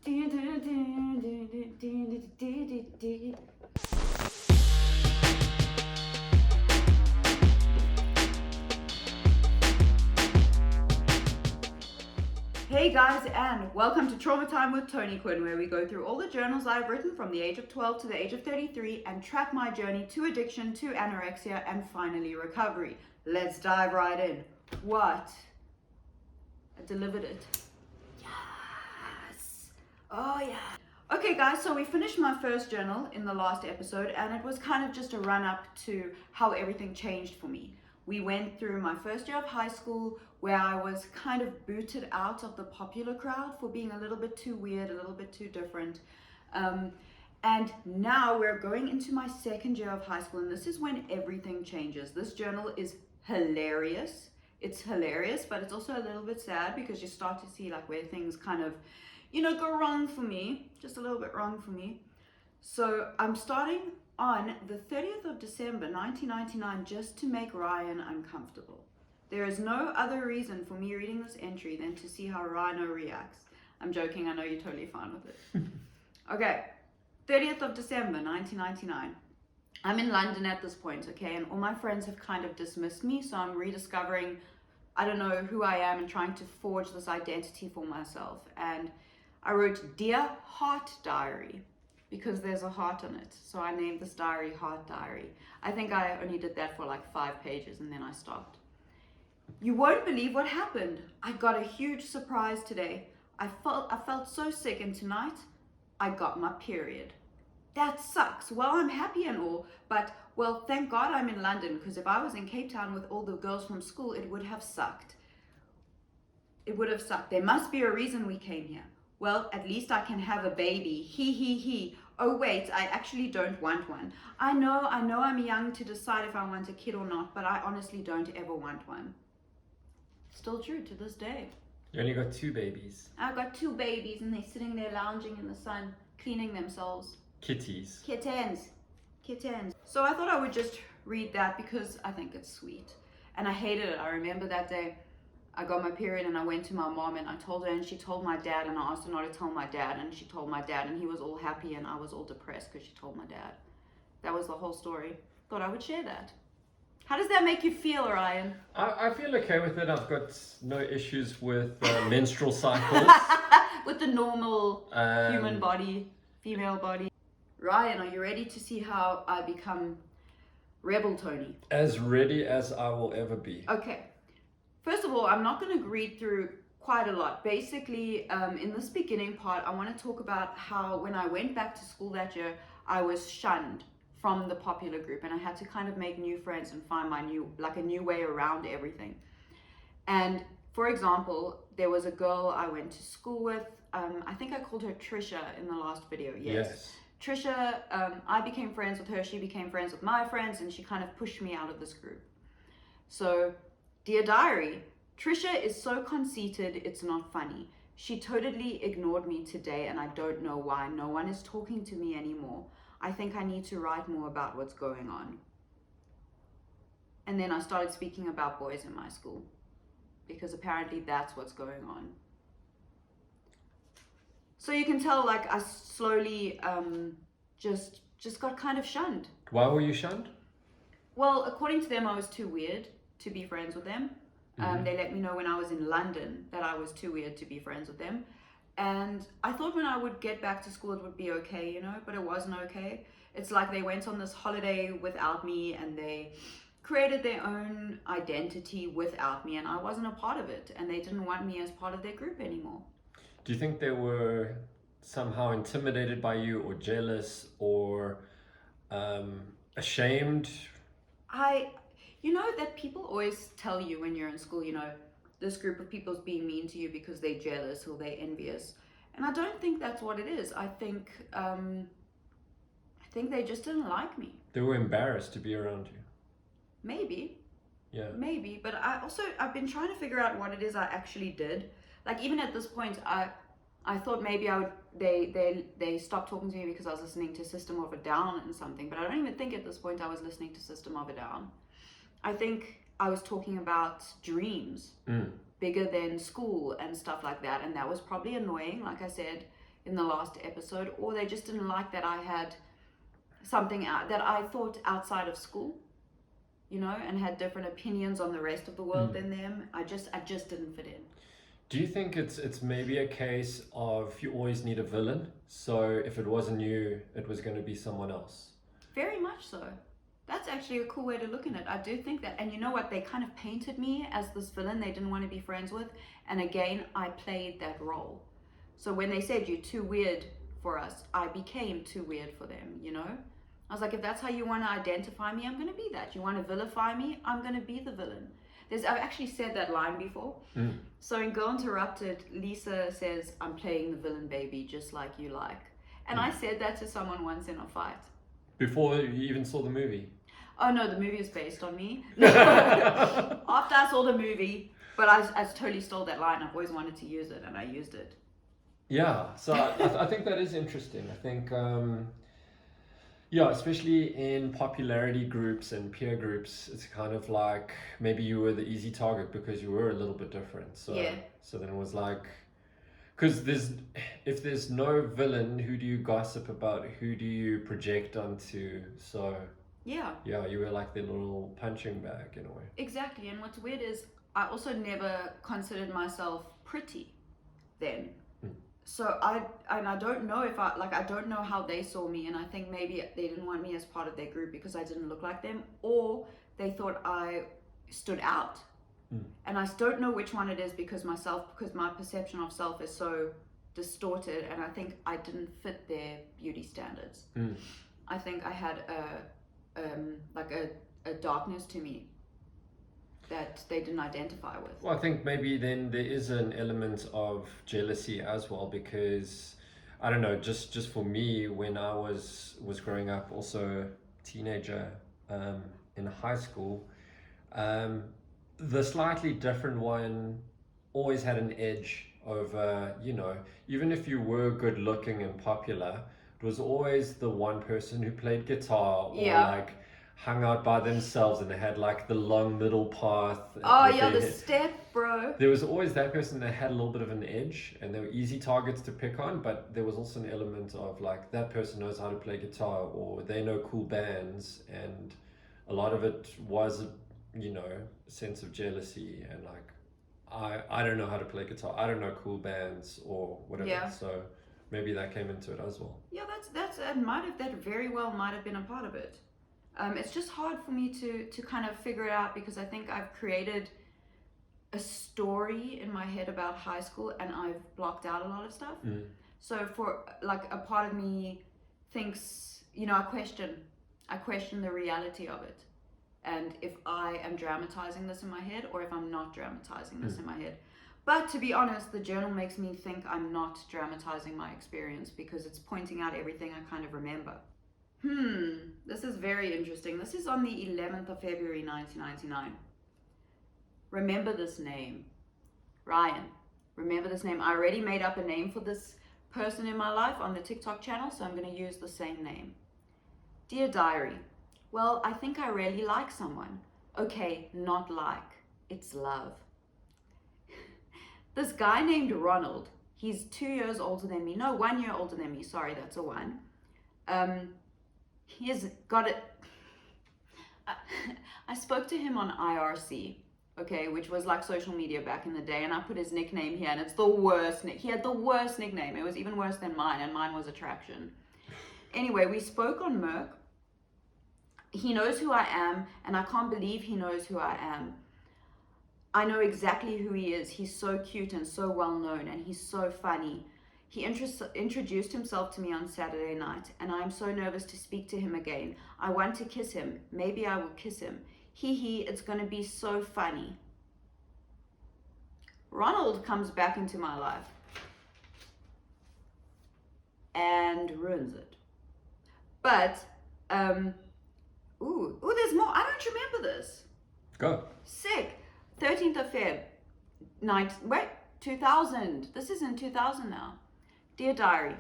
Hey guys, and welcome to Trauma Time with Tony Quinn, where we go through all the journals I've written from the age of 12 to the age of 33 and track my journey to addiction, to anorexia, and finally recovery. Let's dive right in. What? I delivered it. Yes! Oh yeah. Okay guys, so we finished my first journal in the last episode, and it was kind of just a run up to how everything changed for me. We went through my first year of high school, where I was kind of booted out of the popular crowd for being a little bit too weird, a little bit too different. And now we're going into my second year of high school, and this is when everything changes. This journal is hilarious. It's hilarious, but it's also a little bit sad because you start to see like where things kind of, go wrong for me, just a little bit wrong for me. So I'm starting on the 30th of December 1999 just to make Ryan uncomfortable. There is no other reason for me reading this entry than to see how Rhino reacts. I'm joking, I know you're totally fine with it. Okay, 30th of December 1999. I'm in London at this point, okay, and all my friends have kind of dismissed me, so I'm rediscovering, I don't know who I am and trying to forge this identity for myself. And I wrote, Dear Heart Diary, because there's a heart on it. So I named this diary Heart Diary. I think I only did that for like 5 pages and then I stopped. You won't believe what happened. I got a huge surprise today. I felt so sick, and tonight I got my period. That sucks. Well, I'm happy and all, but well, thank God I'm in London, because if I was in Cape Town with all the girls from school, it would have sucked. It would have sucked. There must be a reason we came here. Well, at least I can have a baby. He. Oh wait, I actually don't want one. I know I'm young to decide if I want a kid or not, but I honestly don't ever want one. Still true to this day. You only got 2 babies. I've got 2 babies and they're sitting there lounging in the sun, cleaning themselves. Kitties. Kittens. So I thought I would just read that because I think it's sweet. And I hated it. I remember that day I got my period and I went to my mom and I told her, and she told my dad, and I asked her not to tell my dad, and she told my dad, and he was all happy and I was all depressed because she told my dad. That was the whole story. Thought I would share that. How does that make you feel, Ryan? I feel okay with it. I've got no issues with menstrual cycles. With the normal human body, female body. Ryan, are you ready to see how I become Rebel Tony? As ready as I will ever be. Okay. First of all, I'm not going to read through quite a lot. Basically, in this beginning part, I want to talk about how when I went back to school that year, I was shunned from the popular group, and I had to kind of make new friends and find my a new way around everything. And for example, there was a girl I went to school with. I think I called her Trisha in the last video. Yes. Trisha, I became friends with her. She became friends with my friends, and she kind of pushed me out of this group. So, dear diary, Trisha is so conceited, it's not funny. She totally ignored me today, and I don't know why. No one is talking to me anymore. I think I need to write more about what's going on. And then I started speaking about boys in my school, because apparently that's what's going on. So you can tell, like, I slowly just got kind of shunned. Why were you shunned? Well, according to them, I was too weird to be friends with them. They let me know when I was in London that I was too weird to be friends with them. And I thought when I would get back to school it would be okay, but it wasn't okay. It's like they went on this holiday without me and they created their own identity without me, and I wasn't a part of it, and they didn't want me as part of their group anymore. Do you think they were somehow intimidated by you, or jealous, or ashamed? That people always tell you when you're in school, this group of people is being mean to you because they're jealous or they're envious. And I don't think that's what it is. I think they just didn't like me. They were embarrassed to be around you. Maybe. Yeah. Maybe. But I've been trying to figure out what it is I actually did. Like, even at this point, I thought maybe they stopped talking to me because I was listening to System of a Down and something. But I don't even think at this point I was listening to System of a Down. I think I was talking about dreams bigger than school and stuff like that, and that was probably annoying. Like I said, in the last episode, or they just didn't like that I had something out that I thought outside of school, you know, and had different opinions on the rest of the world than them. I just didn't fit in. Do you think it's maybe a case of you always need a villain? So if it wasn't you, it was going to be someone else? Very much so. That's actually a cool way to look at it. I do think that. And you know what? They kind of painted me as this villain they didn't want to be friends with. And again, I played that role. So when they said you're too weird for us, I became too weird for them, you know? I was like, if that's how you want to identify me, I'm going to be that. You want to vilify me, I'm going to be the villain. I've actually said that line before. So in Girl Interrupted, Lisa says, I'm playing the villain, baby, just like you like. And I said that to someone once in a fight. Before you even saw the movie? Oh no, the movie is based on me. After I saw the movie, but I totally stole that line. I've always wanted to use it, and I used it. Yeah, so I think that is interesting. I think, yeah, especially in popularity groups and peer groups, it's kind of like maybe you were the easy target because you were a little bit different. So, so then it was like, because if there's no villain, who do you gossip about? Who do you project onto? So yeah, you were like the little punching bag in a way. Exactly. And what's weird is I also never considered myself pretty then. So I don't know if I don't know how they saw me, and I think maybe they didn't want me as part of their group because I didn't look like them, or they thought I stood out. And I don't know which one it is because my perception of self is so distorted, and I think I didn't fit their beauty standards. I think I had a darkness to me that they didn't identify with. Well, I think maybe then there is an element of jealousy as well, because I don't know, just for me, when I was growing up, also teenager, in high school, the slightly different one always had an edge over, you know, even if you were good looking and popular, it was always the one person who played guitar or like hung out by themselves, and they had like the long middle path. Oh yeah, the step, bro. There was always that person that had a little bit of an edge, and they were easy targets to pick on, but there was also an element of like, that person knows how to play guitar, or they know cool bands, and a lot of it was, you know, a sense of jealousy and like, I don't know how to play guitar, I don't know cool bands or whatever. So maybe that came into it as well. Yeah, that very well might have been a part of it. It's just hard for me to kind of figure it out, because I think I've created a story in my head about high school, and I've blocked out a lot of stuff. So for like, a part of me thinks, you know, I question the reality of it, and if I am dramatizing this in my head or if I'm not dramatizing this in my head. But to be honest, the journal makes me think I'm not dramatizing my experience, because it's pointing out everything I kind of remember. This is very interesting. This is on the 11th of February, 1999. Remember this name. Ryan, remember this name. I already made up a name for this person in my life on the TikTok channel, so I'm going to use the same name. Dear Diary, well, I think I really like someone. Okay, not like. It's love. This guy named Ronald, he's 2 years older than me. No, 1 year older than me. Sorry, that's a one. He's got it. I spoke to him on IRC, okay, which was like social media back in the day, and I put his nickname here, and it's the worst. He had the worst nickname. It was even worse than mine, and mine was Attraction. Anyway, we spoke on Merc. He knows who I am, and I can't believe he knows who I am. I know exactly who he is. He's so cute and so well known, and he's so funny. He introduced himself to me on Saturday night, and I'm so nervous to speak to him again. I want to kiss him. Maybe I will kiss him. Hee, it's going to be so funny. Ronald comes back into my life and ruins it. But, there's more. I don't remember this. Go. Sick. 13th of Feb. 2000. This is in 2000 now. Dear Diary,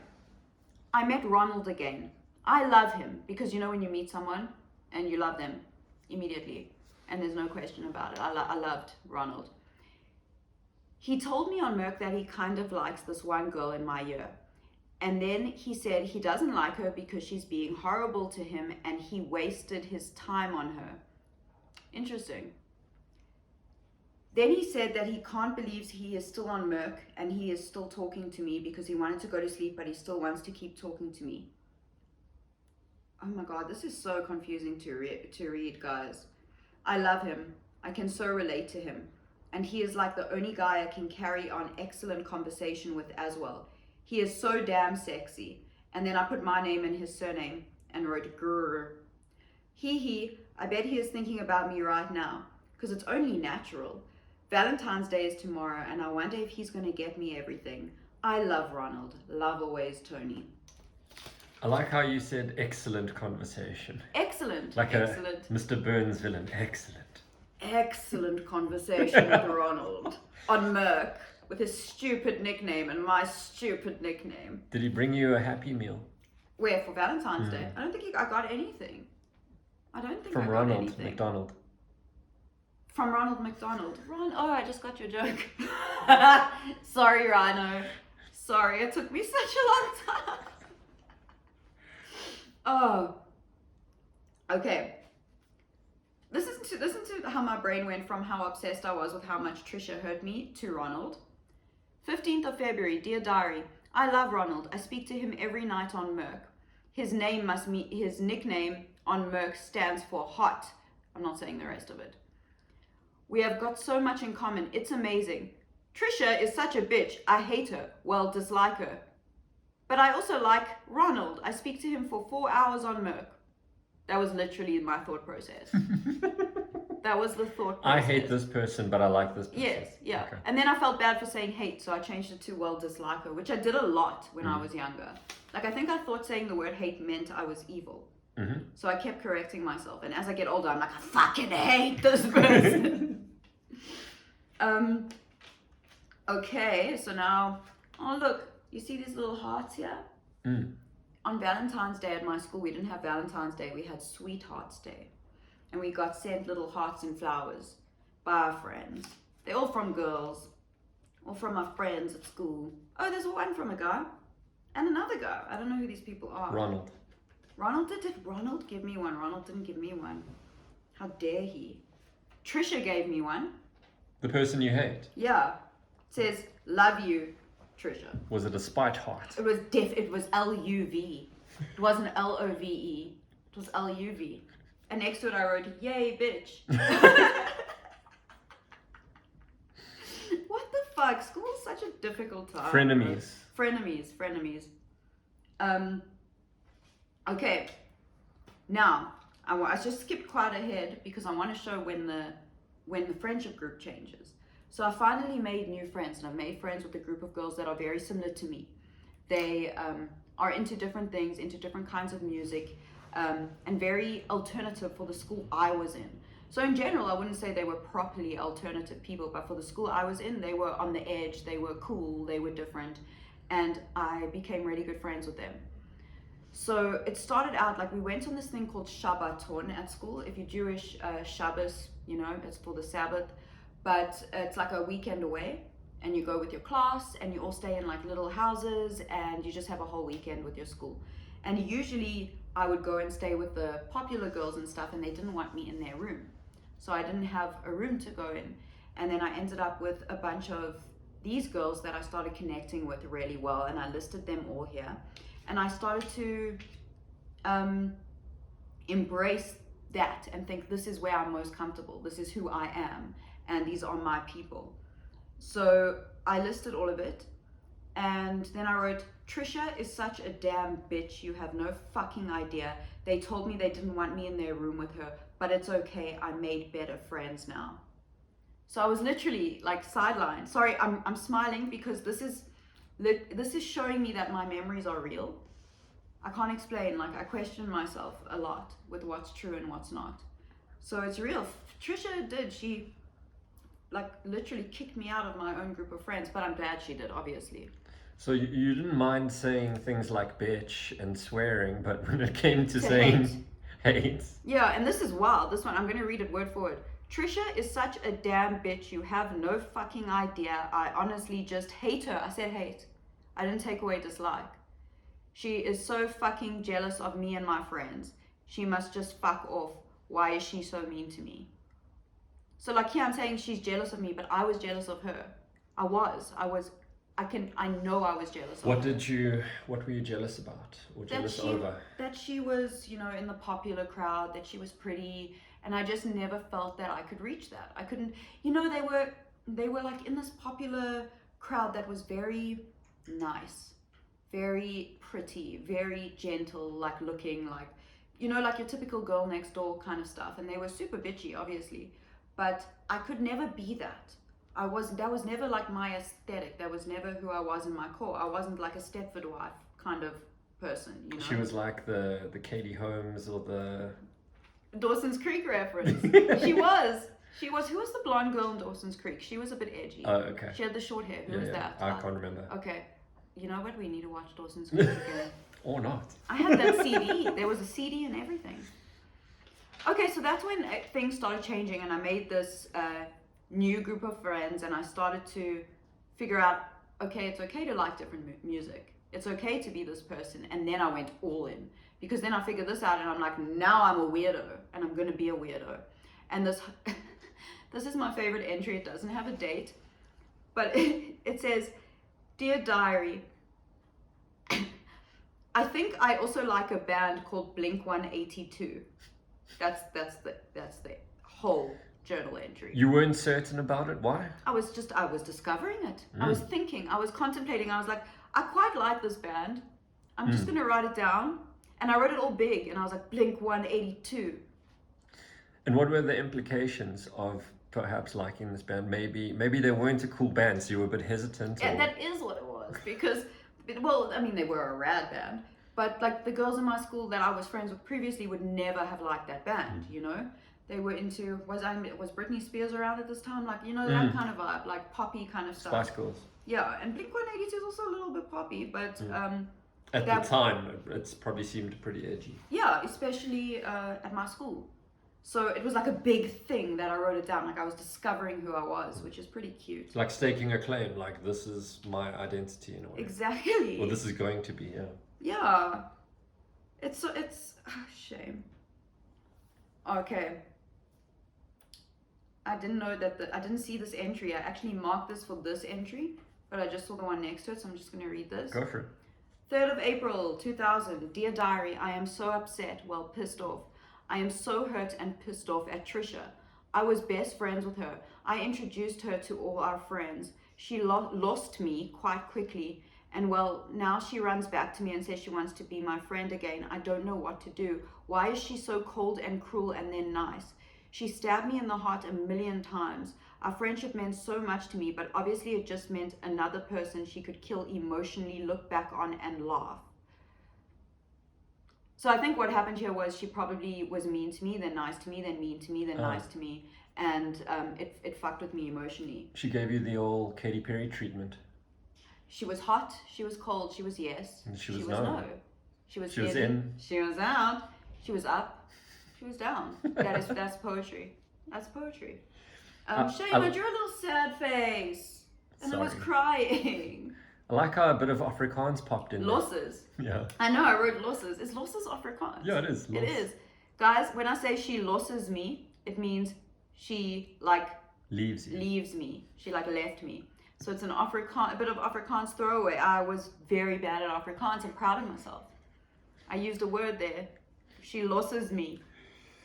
I met Ronald again. I love him, because you know when you meet someone and you love them immediately, and there's no question about it. I loved Ronald. He told me on Merc that he kind of likes this one girl in my year. And then he said he doesn't like her because she's being horrible to him and he wasted his time on her. Interesting. Then he said that he can't believe he is still on Merc and he is still talking to me because he wanted to go to sleep, but he still wants to keep talking to me. Oh my God, this is so confusing to read, guys. I love him. I can so relate to him. And he is like the only guy I can carry on excellent conversation with as well. He is so damn sexy. And then I put my name and his surname and wrote grrr. Hee, I bet he is thinking about me right now, because it's only natural. Valentine's Day is tomorrow, and I wonder if he's going to get me everything. I love Ronald. Love always, Tony. I like how you said excellent conversation. Excellent. Like excellent. a Mr. Burns villain. Excellent. Excellent conversation with Ronald on Merc with his stupid nickname and my stupid nickname. Did he bring you a Happy Meal? Where, for Valentine's Day? I don't think I got anything. I don't think From I got Ronald anything. McDonald. From Ronald McDonald. Oh, I just got your joke. Sorry, Rhino. Sorry, it took me such a long time. Oh. Okay. Listen to how my brain went from how obsessed I was with how much Trisha hurt me to Ronald. 15th of February, dear diary. I love Ronald. I speak to him every night on Merc. His nickname on Merc stands for hot. I'm not saying the rest of it. We have got so much in common. It's amazing. Trisha is such a bitch. I hate her. Well, dislike her. But I also like Ronald. I speak to him for 4 hours on Merc. That was literally my thought process. That was the thought process. I hate this person, but I like this person. Yes, yeah. Okay. And then I felt bad for saying hate, so I changed it to well, dislike her, which I did a lot when I was younger. Like, I think I thought saying the word hate meant I was evil. Mm-hmm. So I kept correcting myself. And as I get older, I'm like, I fucking hate this person. Okay, so now, oh look, you see these little hearts here? Mm. On Valentine's Day at my school, we didn't have Valentine's Day, we had Sweethearts Day. And we got sent little hearts and flowers by our friends. They're all from girls, all from my friends at school. Oh, there's one from a guy and another guy. I don't know who these people are. Ronald. Did Ronald give me one? Ronald didn't give me one. How dare he? Trisha gave me one. The person you hate. Yeah. It says, love you, Trisha. Was it a spite heart? It was L-U-V. It wasn't L-O-V-E. It was L-U-V. And next to it I wrote, yay, bitch. What the fuck? School is such a difficult time. Frenemies. Okay. Now, I just skipped quite ahead because I want to show when the friendship group changes. So I finally made new friends, and I've made friends with a group of girls that are very similar to me. They are into different things, into different kinds of music, and very alternative for the school I was in. So in general, I wouldn't say they were properly alternative people, but for the school I was in, they were on the edge, they were cool, they were different, and I became really good friends with them. So it started out like we went on this thing called Shabbaton at school. If you're Jewish, Shabbos, you know, it's for the Sabbath, but it's like a weekend away, and you go with your class and you all stay in like little houses and you just have a whole weekend with your school. And usually I would go and stay with the popular girls and stuff, and they didn't want me in their room. So I didn't have a room to go in. And then I ended up with a bunch of these girls that I started connecting with really well, and I listed them all here. And I started to embrace that and think, this is where I'm most comfortable. This is who I am, and these are my people. So I listed all of it, and then I wrote, Trisha is such a damn bitch, you have no fucking idea. They told me they didn't want me in their room with her, but it's okay, I made better friends now. So I was literally like sidelined. Sorry, I'm smiling because this is showing me that my memories are real. I can't explain, like I question myself a lot with what's true and what's not. So it's real. Trisha did, she like literally kicked me out of my own group of friends, but I'm glad she did, obviously. So you didn't mind saying things like bitch and swearing, but when it came to saying hate. Yeah, and this is wild. This one, I'm going to read it word for word. Trisha is such a damn bitch, you have no fucking idea. I honestly just hate her. I said hate. I didn't take away dislike. She is so fucking jealous of me and my friends. She must just fuck off. Why is she so mean to me? So like here I'm saying she's jealous of me, but I was jealous of her. I know I was jealous of What her. what were you jealous about or jealous over? That she was, in the popular crowd, that she was pretty, and I just never felt that I could reach that. I couldn't, they were like in this popular crowd that was very nice, very pretty, very gentle, like looking like, like your typical girl next door kind of stuff. And they were super bitchy, obviously, but I could never be that. That was never like my aesthetic. That was never who I was in my core. I wasn't like a Stepford wife kind of person, She was like the Katie Holmes or the Dawson's Creek reference. She was. Who was the blonde girl in Dawson's Creek? She was a bit edgy. Oh, okay. She had the short hair. Who was that? I can't remember. Okay. You know what? We need to watch Dawson's Creek again. Or not. I had that CD. There was a CD and everything. Okay, so that's when things started changing, and I made this new group of friends, and I started to figure out, okay, it's okay to like different music. It's okay to be this person. And then I went all in, because then I figured this out, and I'm like, now I'm a weirdo, and I'm going to be a weirdo. And this is my favorite entry. It doesn't have a date, but it says, "Dear Diary, I think I also like a band called Blink 182. That's the whole journal entry. You weren't certain about it? Why? I was discovering it. I was thinking, I was contemplating. I was like, I quite like this band. I'm just going to write it down. And I wrote it all big, and I was like, Blink 182. And what were the implications of perhaps liking this band? Maybe they weren't a cool band, so you were a bit hesitant. Yeah, that is what it was. Because, well, I mean, they were a rad band. But like the girls in my school that I was friends with previously would never have liked that band, They were into, was Britney Spears around at this time? Like, that kind of vibe, like poppy kind of stuff. Spice Girls. Yeah, and Blink 182 is also a little bit poppy, but... At the time, it's probably seemed pretty edgy. Yeah, especially at my school. So it was like a big thing that I wrote it down. Like I was discovering who I was, which is pretty cute. It's like staking a claim, like this is my identity in a way. Exactly. Well, this is going to be, yeah. Yeah. It's shame. Okay. I didn't know that I didn't see this entry. I actually marked this for this entry, but I just saw the one next to it, so I'm just going to read this. Go for it. 3rd of April, 2000. Dear Diary, I am so upset, pissed off. I am so hurt and pissed off at Trisha. I was best friends with her. I introduced her to all our friends. She lost me quite quickly, and now she runs back to me and says she wants to be my friend again. I don't know what to do. Why is she so cold and cruel and then nice? She stabbed me in the heart 1,000,000 times. Our friendship meant so much to me, but obviously it just meant another person she could kill emotionally, look back on, and laugh. So I think what happened here was she probably was mean to me, then nice to me, then mean to me, then nice to me. And it fucked with me emotionally. She gave you the old Katy Perry treatment. She was hot, she was cold, she was yes. And she was no. She was in. She was out. She was up. She was down. That's poetry. That's poetry. Shane, I drew a little sad face. And I was crying. I like how a bit of Afrikaans popped in. Losses. Yeah. I know, I wrote losses. Is losses Afrikaans? Yeah, it is. It is. Guys, when I say she losses me, it means she leaves you. Leaves me. She left me. So it's a bit of Afrikaans throwaway. I was very bad at Afrikaans and proud of myself. I used a word there. She losses me.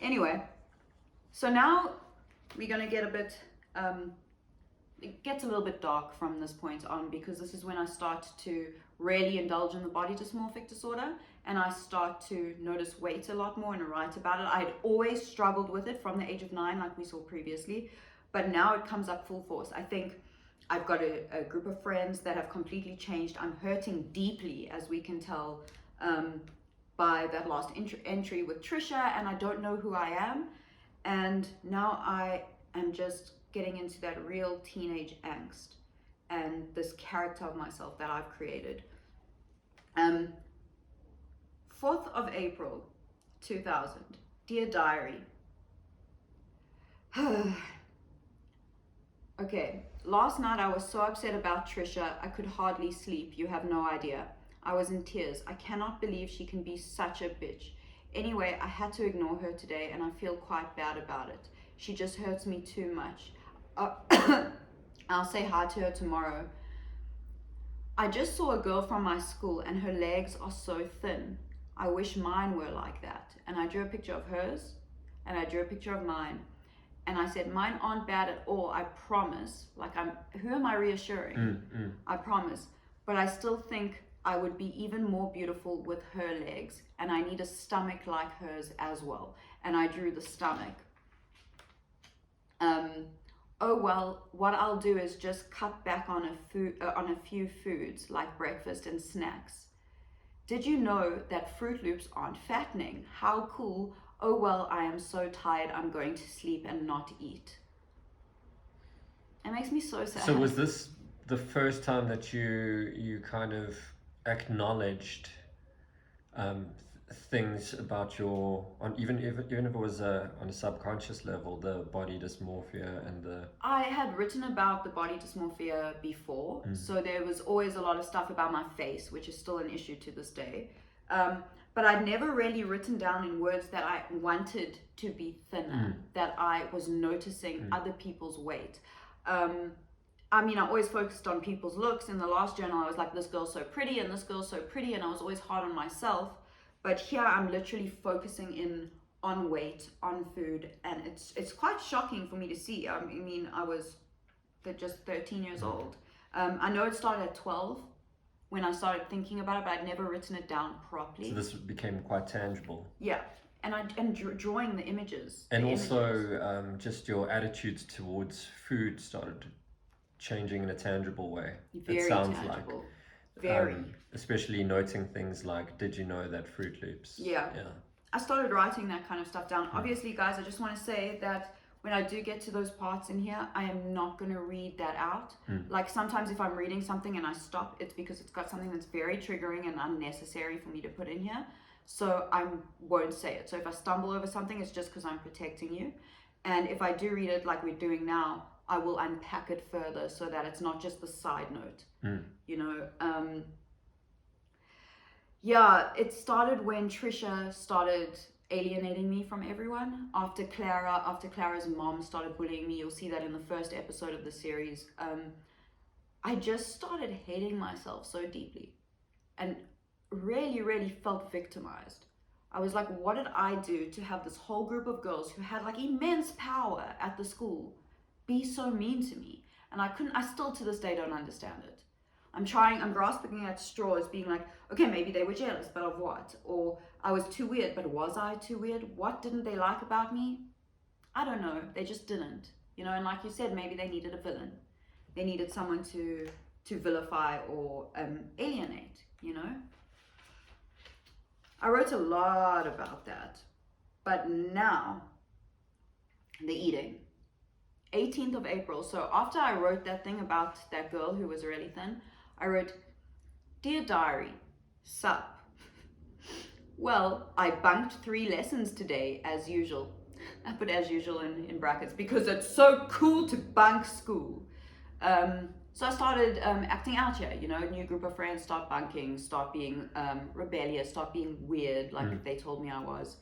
Anyway, so now we're going to get a bit... it gets a little bit dark from this point on, because this is when I start to really indulge in the body dysmorphic disorder, and I start to notice weight a lot more and write about it. I had always struggled with it from the age of 9, like we saw previously, but now it comes up full force. I think I've got a group of friends that have completely changed. I'm hurting deeply, as we can tell by that last entry with Trisha, and I don't know who I am. And now I am just getting into that real teenage angst and this character of myself that I've created. 4th of April, 2000. Dear Diary. Okay, last night I was so upset about Trisha, I could hardly sleep. You have no idea. I was in tears. I cannot believe she can be such a bitch. Anyway, I had to ignore her today and I feel quite bad about it. She just hurts me too much. I'll say hi to her tomorrow. I just saw a girl from my school and her legs are so thin. I wish mine were like that. And I drew a picture of hers and I drew a picture of mine. And I said, mine aren't bad at all, I promise. Like, who am I reassuring? I promise. But I still think I would be even more beautiful with her legs. And I need a stomach like hers as well. And I drew the stomach. Oh well, what I'll do is just cut back on a few foods like breakfast and snacks. Did you know that Fruit Loops aren't fattening? How cool. Oh well, I am so tired, I'm going to sleep and not eat. It makes me so sad. So was this the first time that you kind of acknowledged things about your, even if it was on a subconscious level, the body dysmorphia and the... I had written about the body dysmorphia before, so there was always a lot of stuff about my face, which is still an issue to this day. But I'd never really written down in words that I wanted to be thinner, that I was noticing other people's weight. I mean, I always focused on people's looks. In the last journal, I was like, this girl's so pretty and this girl's so pretty, and I was always hard on myself. But here I'm literally focusing in on weight, on food, and it's quite shocking for me to see. I mean, I was just 13 years old. I know it started at 12 when I started thinking about it, but I'd never written it down properly. So this became quite tangible. Yeah, and drawing the images. And also just your attitudes towards food started changing in a tangible way. Very it sounds tangible. Like. Very. Especially noting things like, did you know that Fruit Loops? Yeah. I started writing that kind of stuff down. Obviously, guys, I just want to say that when I do get to those parts in here, I am not going to read that out. Like sometimes if I'm reading something and I stop, it's because it's got something that's very triggering and unnecessary for me to put in here. So I won't say it. So if I stumble over something, it's just because I'm protecting you. And if I do read it like we're doing now, I will unpack it further so that it's not just the side note, you know. Yeah, it started when Trisha started alienating me from everyone. After Clara's mom started bullying me, you'll see that in the first episode of the series. I just started hating myself so deeply and really, really felt victimized. I was like, what did I do to have this whole group of girls who had like immense power at the school be so mean to me? And I still to this day don't understand it. I'm grasping at straws, being like, okay, maybe they were jealous, but of what? Or I was too weird, but was I too weird? What didn't they like about me? I don't know. They just didn't, you know. And like you said, maybe they needed a villain. They needed someone to vilify or alienate, you know. I wrote a lot about that, but now the eating. 18th of April. So after I wrote that thing about that girl who was really thin, I wrote, Dear Diary, sup? Well, I bunked 3 lessons today, as usual. I put as usual in brackets because it's so cool to bunk school. So I started acting out here, you know, a new group of friends, start bunking, start being rebellious, start being weird like they told me I was.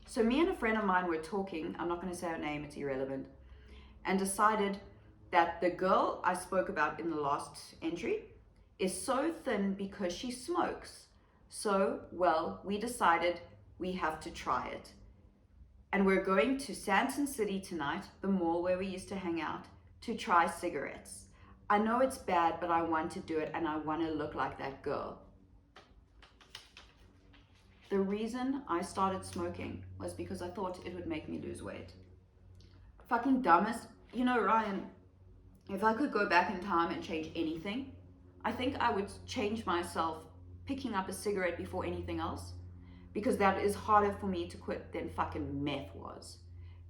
So me and a friend of mine were talking, I'm not going to say her name, it's irrelevant, and decided that the girl I spoke about in the last entry is so thin because she smokes. So, well, we decided we have to try it. And we're going to Santon City tonight, the mall where we used to hang out, to try cigarettes. I know it's bad, but I want to do it and I want to look like that girl. The reason I started smoking was because I thought it would make me lose weight. Fucking dumbest. You know, Ryan, if I could go back in time and change anything, I think I would change myself picking up a cigarette before anything else, because that is harder for me to quit than fucking meth was.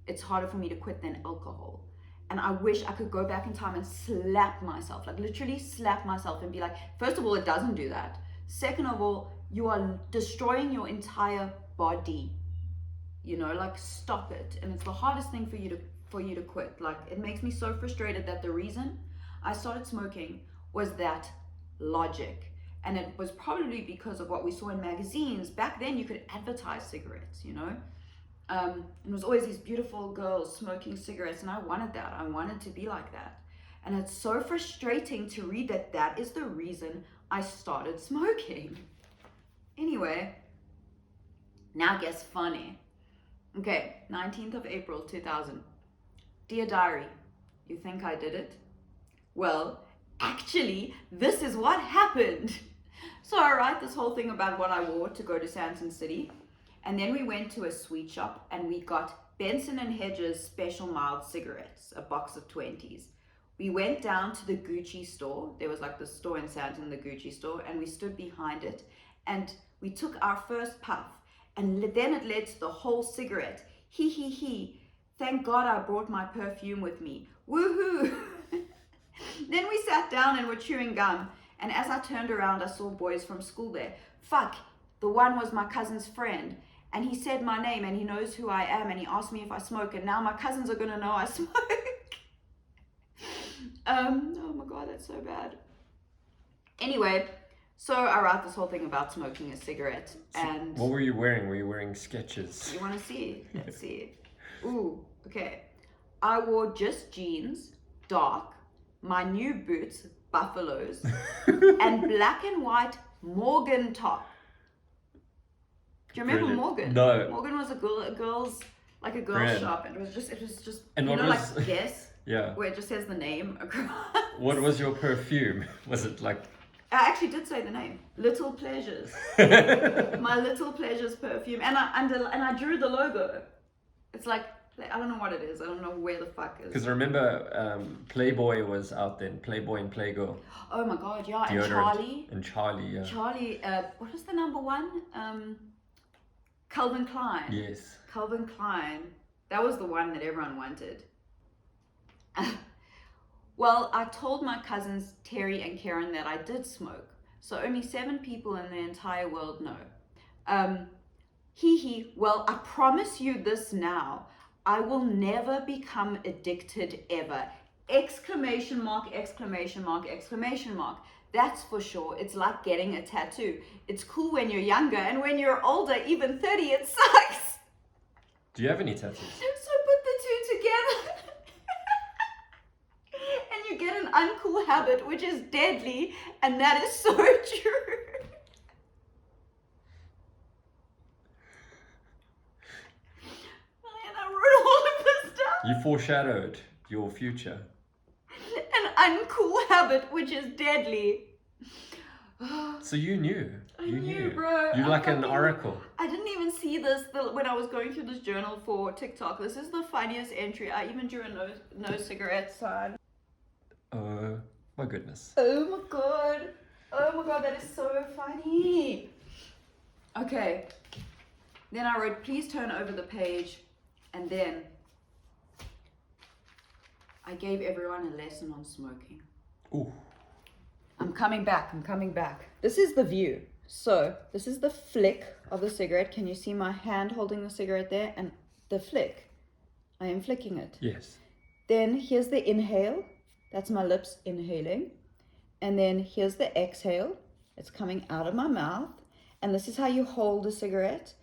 It's harder for me to quit than alcohol. And I wish I could go back in time and slap myself, like literally slap myself and be like, first of all, it doesn't do that. Second of all, you are destroying your entire body. You know, like stop it. And it's the hardest thing for you to quit. Like it makes me so frustrated that the reason I started smoking was that logic. And it was probably because of what we saw in magazines. Back then you could advertise cigarettes, you know. And it was always these beautiful girls smoking cigarettes, and I wanted that. I wanted to be like that. And it's so frustrating to read that that is the reason I started smoking. Anyway, now gets funny. Okay, 19th of April 2000. Dear Diary, you think I did it? Well, actually, this is what happened. So I write this whole thing about what I wore to go to Santon City. And then we went to a sweet shop and we got Benson & Hedges Special Mild cigarettes, a box of 20s. We went down to the Gucci store. There was like the store in Santon, the Gucci store, and we stood behind it and we took our first puff, and then it led to the whole cigarette. He he he. Thank God I brought my perfume with me. Woohoo! Then we sat down and were chewing gum, and as I turned around I saw boys from school there. Fuck, the one was my cousin's friend, and he said my name and he knows who I am, and he asked me if I smoke, and now my cousins are gonna know I smoke. Oh my God, that's so bad. Anyway, so I write this whole thing about smoking a cigarette. And what were you wearing? Were you wearing Skechers? You want to see? Let's see. Ooh, okay. I wore just jeans, dark, my new boots, Buffaloes, and black and white Morgan top. Do you remember Brilliant. Morgan? No. Morgan was a girl's Brand. shop, and it was just And you what know, was- like Guess, Yeah. where it just says the name across. What was your perfume? Was it like... I actually did say the name, Little Pleasures. My Little Pleasures perfume, and I drew the logo. It's like, I don't know what it is. I don't know where the fuck is. Because remember, Playboy was out then. Playboy and Playgirl. Oh my God, yeah. And Deodorant. And Charlie, yeah. Charlie, what was the number one? Calvin Klein. Yes. Calvin Klein. That was the one that everyone wanted. Well, I told my cousins Terry and Karen that I did smoke. So only 7 people in the entire world know. Well, I promise you this now. I will never become addicted ever. Exclamation mark, exclamation mark, exclamation mark. That's for sure. It's like getting a tattoo. It's cool when you're younger, and when you're older, even 30, it sucks. Do you have any tattoos? So put the two together. And you get an uncool habit, which is deadly, and that is so true. And I wrote all of this down. You foreshadowed your future. An uncool habit, which is deadly. So you knew. I You knew, bro. You're I like an fucking- oracle. I didn't even see this when I was going through this journal for TikTok. This is the funniest entry. I even drew a no cigarette sign. Oh my goodness. Oh my God. Oh my God, that is so funny. Okay. Then I wrote, please turn over the page. And then I gave everyone a lesson on smoking. Ooh. I'm coming back. This is the view. So this is the flick of the cigarette. Can you see my hand holding the cigarette there? And the flick. I am flicking it. Yes. Then here's the inhale. That's my lips inhaling. And then here's the exhale. It's coming out of my mouth. And this is how you hold a cigarette.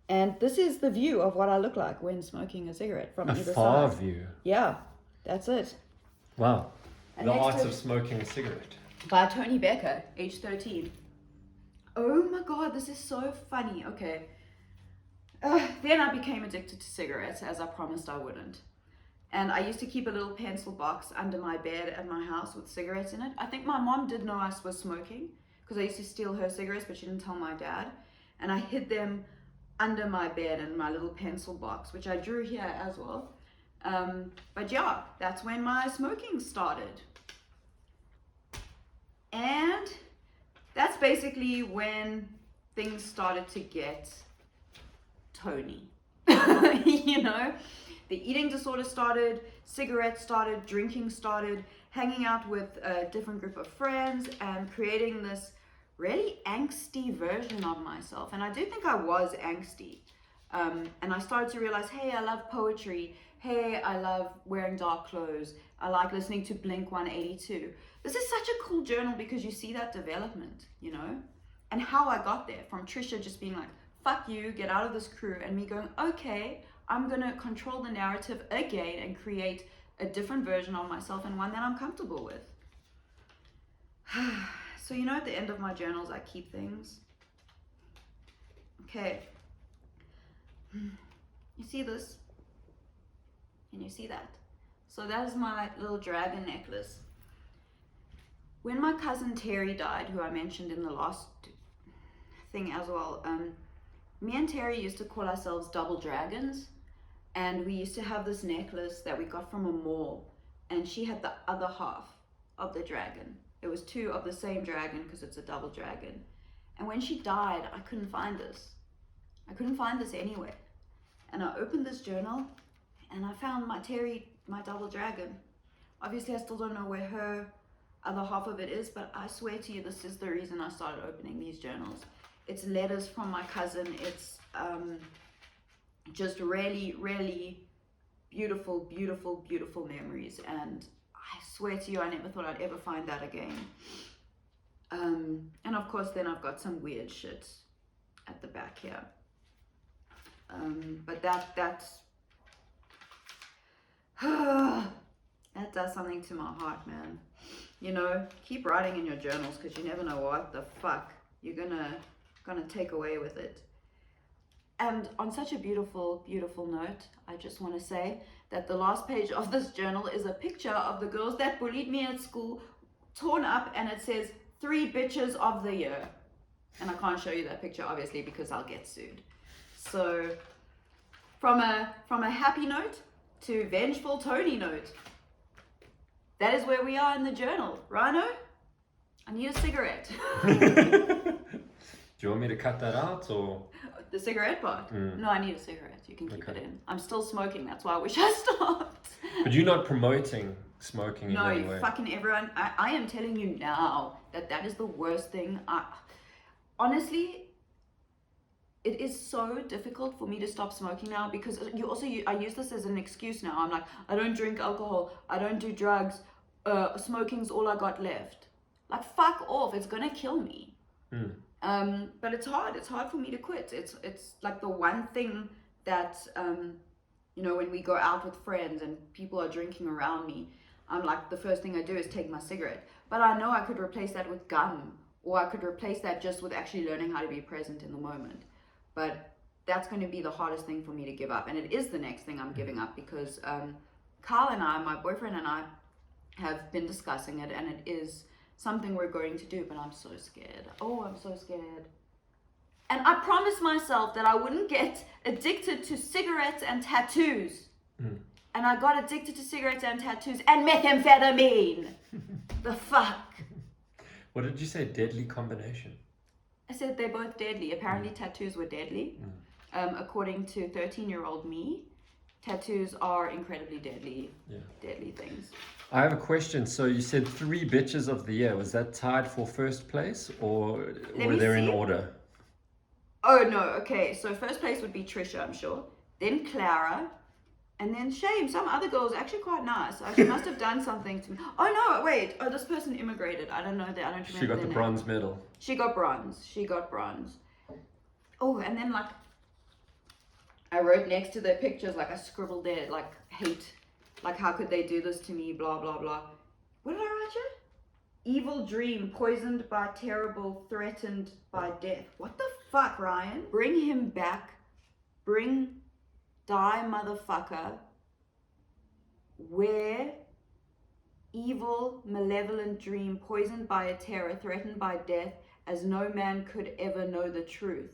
And this is the view of what I look like when smoking a cigarette from A either far side. view. Yeah, that's it. Wow. And The next art to- of smoking a cigarette. By Tony Becker, age 13. Oh my God, this is so funny. Okay. Then I became addicted to cigarettes, as I promised I wouldn't. And I used to keep a little pencil box under my bed at my house with cigarettes in it. I think my mom did know I was smoking because I used to steal her cigarettes, but she didn't tell my dad. And I hid them under my bed in my little pencil box, which I drew here as well. But yeah, that's when my smoking started. And that's basically when things started to get Tony. You know, the eating disorder started, cigarettes started, drinking started, hanging out with a different group of friends and creating this really angsty version of myself. And I do think I was angsty. And I started to realize, hey, I love poetry. hey, I love wearing dark clothes. I like listening to Blink 182. This is such a cool journal because you see that development, you know? And how I got there from Trisha just being like, fuck you, get out of this crew, and me going, okay, I'm gonna control the narrative again and create a different version of myself and one that I'm comfortable with. So, you know, at the end of my journals, I keep things. Okay. You see this? And you see that? So that is my little dragon necklace. When my cousin Terry died, who I mentioned in the last thing as well, me and Terry used to call ourselves double dragons, and we used to have this necklace that we got from a mall, and she had the other half of the dragon. It was two of the same dragon because it's a double dragon. And when she died, I couldn't find this. I couldn't find this anywhere. And I opened this journal and I found my Terry, my double dragon. Obviously, I still don't know where her other half of it is, but I swear to you, this is the reason I started opening these journals. It's letters from my cousin. It's just really, really beautiful, beautiful, beautiful memories. And I swear to you, I never thought I'd ever find that again. And of course, then I've got some weird shit at the back here. But that does something to my heart, man. You know, keep writing in your journals because you never know what the fuck you're gonna take away with it. And on such a beautiful, beautiful note, I just want to say that the last page of this journal is a picture of the girls that bullied me at school, torn up, and it says 3 bitches of the year. And I can't show you that picture, obviously, because I'll get sued. So, from a happy note to vengeful Tony note, that is where we are in the journal. Rhino, I need a cigarette. Do you want me to cut that out, or? The cigarette part? No, I need a cigarette. You can keep it in. I'm still smoking. That's why I wish I stopped. But you're not promoting smoking in any way. No, fucking everyone. I am telling you now that is the worst thing. Honestly, it is so difficult for me to stop smoking now because I use this as an excuse now. I'm like, I don't drink alcohol. I don't do drugs. Smoking's all I got left. Like, fuck off. It's gonna kill me. But it's hard. It's hard for me to quit. It's like the one thing that, you know, when we go out with friends and people are drinking around me, I'm like, the first thing I do is take my cigarette. But I know I could replace that with gum, or I could replace that just with actually learning how to be present in the moment. But that's going to be the hardest thing for me to give up. And it is the next thing I'm giving up because Carl and I, my boyfriend and I, have been discussing it, and it is something we're going to do, but I'm so scared. Oh, I'm so scared. And I promised myself that I wouldn't get addicted to cigarettes and tattoos. And I got addicted to cigarettes and tattoos and methamphetamine. The fuck? What did you say? Deadly combination? I said they're both deadly. Apparently tattoos were deadly. According to 13-year-old me, tattoos are incredibly deadly, deadly things. I have a question. So you said 3 bitches of the year. Was that tied for first place, or were they in order? Oh, no. Okay. So first place would be Trisha, I'm sure. Then Clara. And then Shame. Some other girl's actually quite nice. She must have done something to me. Oh, no. Wait. Oh, this person immigrated. I don't know that. I don't remember. She got the bronze medal. She got bronze. She got bronze. Oh, and then like, I wrote next to their pictures, like I scribbled there, like hate. Like, how could they do this to me? Blah, blah, blah. What did I write here? Evil dream, poisoned by terrible, threatened by death. What the fuck, Ryan? Bring him back. Die, motherfucker. Where evil, malevolent dream, poisoned by a terror, threatened by death, as no man could ever know the truth.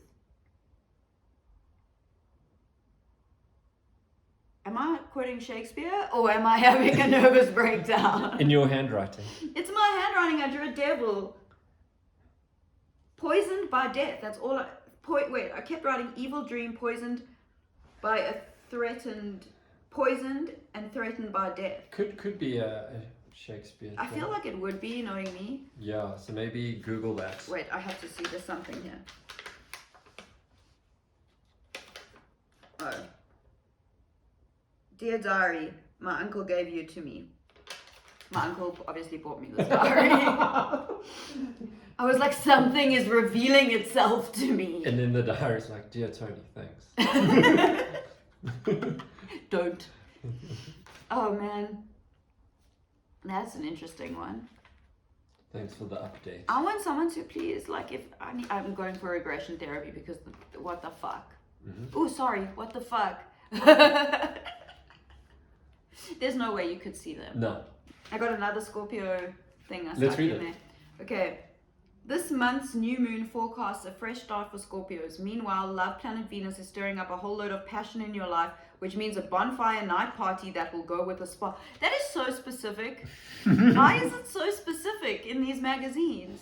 Am I quoting Shakespeare, or am I having a nervous breakdown? In your handwriting. It's my handwriting. I drew a devil. Poisoned by death. That's all wait, I kept writing evil dream, poisoned by a poisoned and threatened by death. Could be a Shakespeare. I feel like it would be, knowing me. Yeah, so maybe Google that. Wait, I have to see. There's something here. Oh. Dear diary, my uncle gave you to me. My uncle obviously bought me this diary. I was like, something is revealing itself to me. And then the diary's like, dear Tony, thanks. Don't. Oh man, that's an interesting one. Thanks for the update. I want someone to please, like, if I'm going for regression therapy because what the fuck? Oh, sorry, what the fuck? There's no way you could see them. No. I got another Scorpio thing I Let's stuck read in it. there. Okay. This month's new moon forecasts a fresh start for Scorpios. Meanwhile, love planet Venus is stirring up a whole load of passion in your life, which means a bonfire night party that will go with a spa. That is so specific. Why is it so specific in these magazines?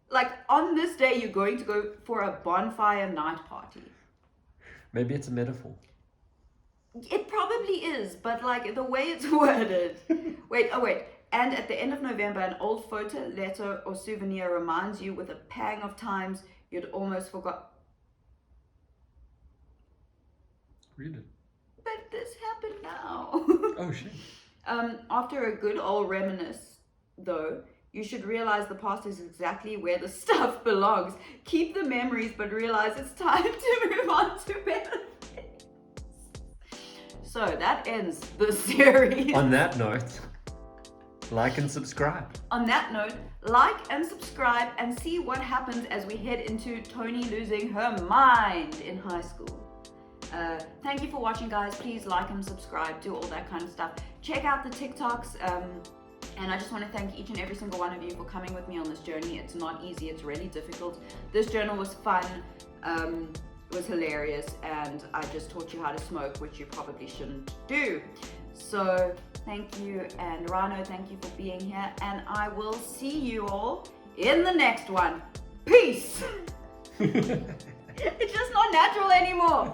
Like, on this day, you're going to go for a bonfire night party. Maybe it's a metaphor. It probably is, but like the way it's worded. Wait. And at the end of November, an old photo, letter, or souvenir reminds you with a pang of times you'd almost forgot. Read it. But this happened now. Oh, shit. After a good old reminisce, though, you should realize the past is exactly where the stuff belongs. Keep the memories, but realize it's time to move on to better things. So that ends the series. On that note, like and subscribe. On that note, like and subscribe and see what happens as we head into Tony losing her mind in high school. Thank you for watching, guys. Please like and subscribe, do all that kind of stuff. Check out the TikToks. And I just want to thank each and every single one of you for coming with me on this journey. It's not easy, it's really difficult. This journal was fun, it was hilarious, and I just taught you how to smoke, which you probably shouldn't do. So thank you, and Rano, thank you for being here, and I will see you all in the next one. Peace! It's just not natural anymore.